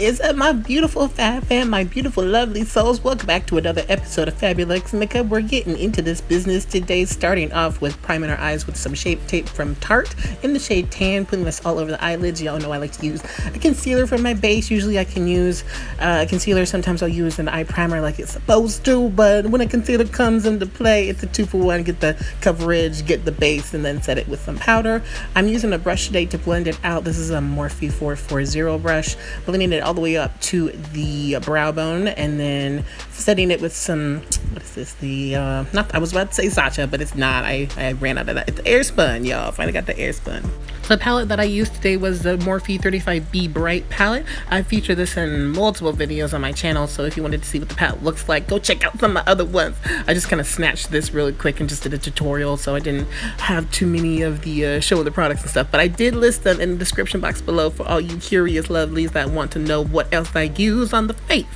is up, my beautiful fab fam, my beautiful lovely souls? Welcome back to another episode of FabuLex Makeup. We're getting into this business today, starting off with priming our eyes with some Shape Tape from Tarte in the shade Tan, putting this all over the eyelids. Y'all know I like to use a concealer for my base. Usually I can use a concealer. Sometimes I'll use an eye primer like it's supposed to, but when a concealer comes into play, it's a 2-for-1. Get the coverage, get the base, and then set it with some powder. I'm using a brush today to blend it out. This is a Morphe 440 brush, blending it all the way up to the brow bone, and then setting it with some, what is this, I was about to say Sacha, but it's not. I ran out of that. It's Airspun, y'all. Finally got the Airspun. The palette that I used today was the Morphe 35B Bright palette. I feature this in multiple videos on my channel, so if you wanted to see what the palette looks like, go check out some of my other ones. I just kind of snatched this really quick and just did a tutorial, so I didn't have too many of the showing the products and stuff, but I did list them in the description box below for all you curious lovelies that want to know what else I use on the face.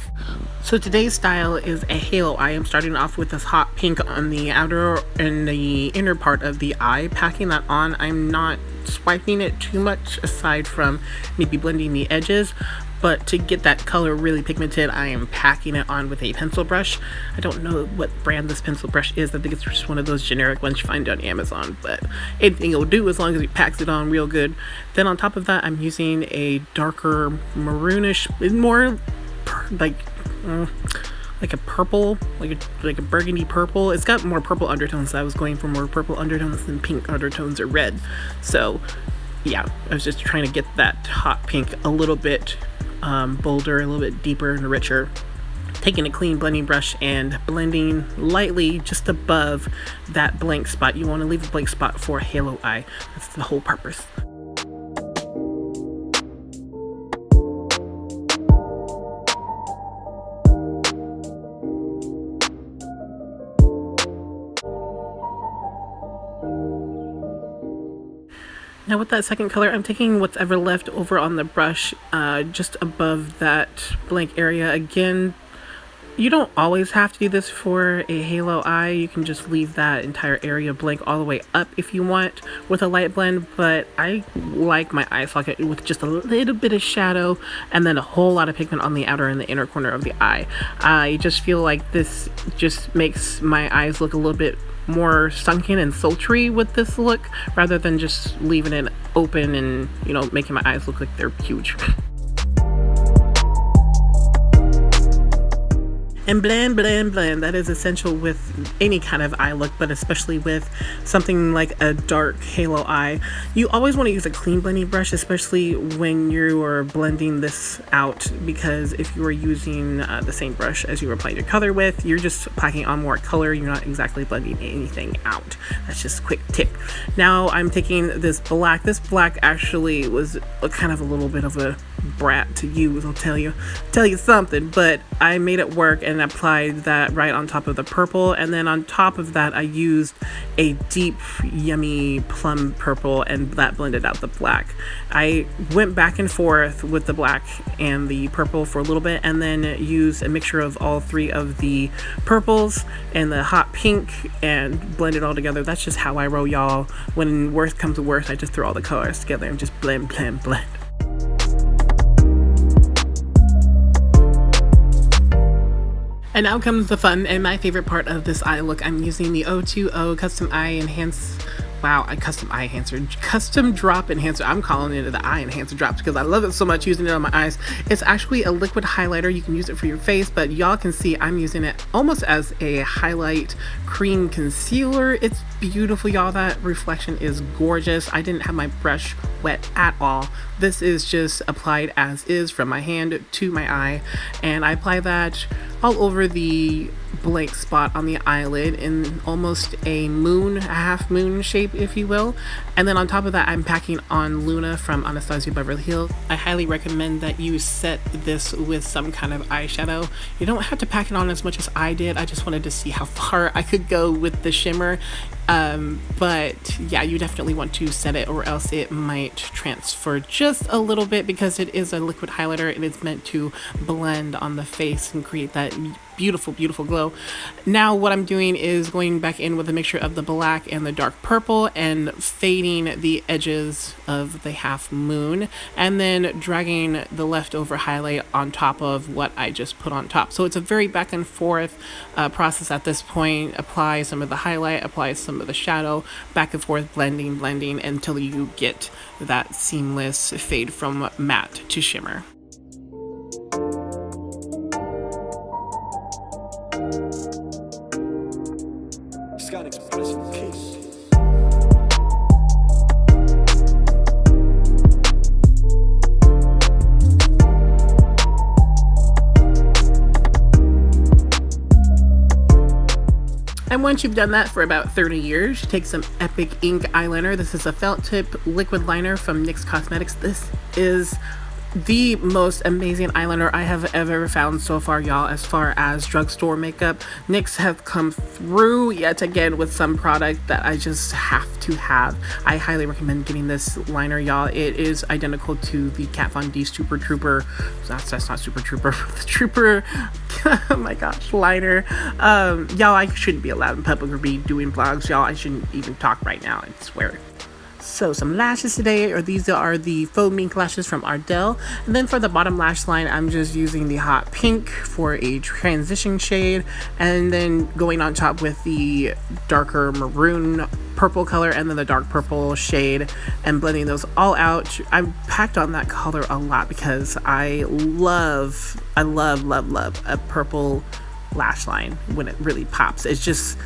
So today's style is a halo eye. I'm starting off with this hot pink on the outer and the inner part of the eye, packing that on. I'm not swiping it too much aside from maybe blending the edges, but to get that color really pigmented, I am packing it on with a pencil brush. I don't know what brand this pencil brush is. I think it's just one of those generic ones you find on Amazon, but anything will do as long as it packs it on real good. Then on top of that, I'm using a darker maroonish, more like a purple, like a burgundy purple. It's got more purple undertones, so I was going for more purple undertones than pink undertones or red. So yeah, I was just trying to get that hot pink a little bit bolder, a little bit deeper and richer. Taking a clean blending brush and blending lightly just above that blank spot. You want to leave a blank spot for a halo eye. That's the whole purpose. Now with that second color, I'm taking what's ever left over on the brush just above that blank area. Again, you don't always have to do this for a halo eye. You can just leave that entire area blank all the way up if you want with a light blend, but I like my eye socket with just a little bit of shadow and then a whole lot of pigment on the outer and the inner corner of the eye. I just feel like this just makes my eyes look a little bit more sunken and sultry with this look, rather than just leaving it open and, you know, making my eyes look like they're huge. And blend, blend, blend. That is essential with any kind of eye look, but especially with something like a dark halo eye. You always want to use a clean blending brush, especially when you are blending this out, because if you are using the same brush as you were applying your color with, you're just packing on more color. You're not exactly blending anything out. That's just a quick tip. Now I'm taking this black. This black actually was kind of a little bit of a brat to use, I'll tell you something, but I made it work and applied that right on top of the purple, and then on top of that I used a deep yummy plum purple, and that blended out the black. I went back and forth with the black and the purple for a little bit, and then used a mixture of all three of the purples and the hot pink and blend it all together. That's just how I roll, y'all. When worst comes to worst, I just throw all the colors together and just blend, blend, blend. And now comes the fun and my favorite part of this eye look. I'm using the O.Two.O Custom Drop Enhancer. I'm calling it the Eye Enhancer Drops because I love it so much, using it on my eyes. It's actually a liquid highlighter. You can use it for your face, but y'all can see I'm using it almost as a highlight cream concealer. It's beautiful, y'all. That reflection is gorgeous. I didn't have my brush wet at all. This is just applied as is from my hand to my eye, and I apply that all over the blank spot on the eyelid in almost a half moon shape, if you will. And then on top of that, I'm packing on Luna from Anastasia Beverly Hills. I highly recommend that you set this with some kind of eyeshadow. You don't have to pack it on as much as I did. I just wanted to see how far I could go with the shimmer. But yeah, you definitely want to set it, or else it might transfer just a little bit, because it is a liquid highlighter and it's meant to blend on the face and create that beautiful, beautiful glow. Now what I'm doing is going back in with a mixture of the black and the dark purple and fading the edges of the half moon, and then dragging the leftover highlight on top of what I just put on top. So it's a very back and forth process at this point. Apply some of the highlight, apply some of the shadow, back and forth, blending until you get that seamless fade from matte to shimmer. And once you've done that for about 30 years, you take some Epic Ink eyeliner. This is a felt tip liquid liner from NYX Cosmetics. This is the most amazing eyeliner I have ever found so far, y'all. As far as drugstore makeup, NYX have come through yet again with some product that I just have to have. I highly recommend getting this liner, y'all. It is identical to the Kat Von D Super Trooper. That's not Super Trooper. The Trooper. Oh my gosh, liner. Y'all, I shouldn't be allowed in public or be doing vlogs, y'all. I shouldn't even talk right now, I swear. So some lashes today, or these are the Faux mink lashes from Ardell. And then for the bottom lash line, I'm just using the hot pink for a transition shade, and then going on top with the darker maroon purple color and then the dark purple shade, and blending those all out. I packed on that color a lot because I love a purple lash line when it really pops. It's just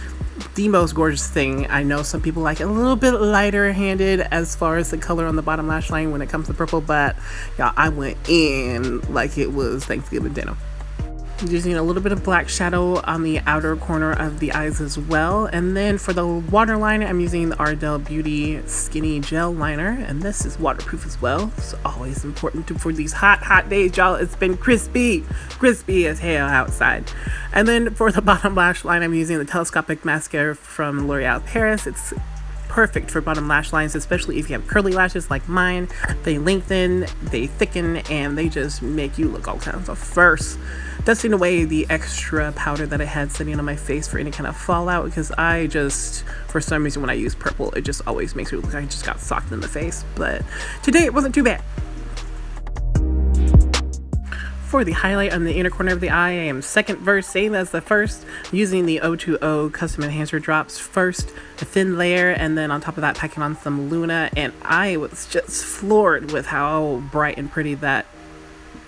the most gorgeous thing. I know some people like it a little bit lighter handed as far as the color on the bottom lash line when it comes to purple, but y'all, I went in like it was Thanksgiving dinner. Using a little bit of black shadow on the outer corner of the eyes as well. And then for the waterline, I'm using the Ardell Beauty Skinny Gel Liner, and this is waterproof as well. It's always important for these hot days, y'all. It's been crispy as hell outside. And then for the bottom lash line, I'm using the Telescopic mascara from Loreal Paris. It's perfect for bottom lash lines, especially if you have curly lashes like mine. They lengthen, they thicken, and they just make you look all kinds of first. Dusting away the extra powder that I had sitting on my face for any kind of fallout, because I just, for some reason, when I use purple, it just always makes me look like I just got socked in the face. But today it wasn't too bad. For the highlight on the inner corner of the eye, I am second verse, same as the first, using the O.Two.O custom enhancer drops first, a thin layer, and then on top of that packing on some Luna, and I was just floored with how bright and pretty that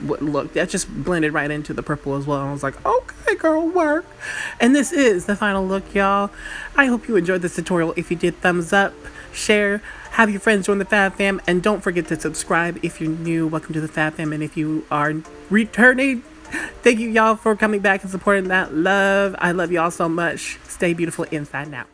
looked. That just blended right into the purple as well. I was like, okay girl, work. And this is the final look, y'all. I hope you enjoyed this tutorial. If you did, thumbs up, share, have your friends join the Fab Fam, and don't forget to subscribe if you're new. Welcome to the Fab Fam, and if you are returning, thank you y'all for coming back and supporting that love. I love y'all so much. Stay beautiful inside and out.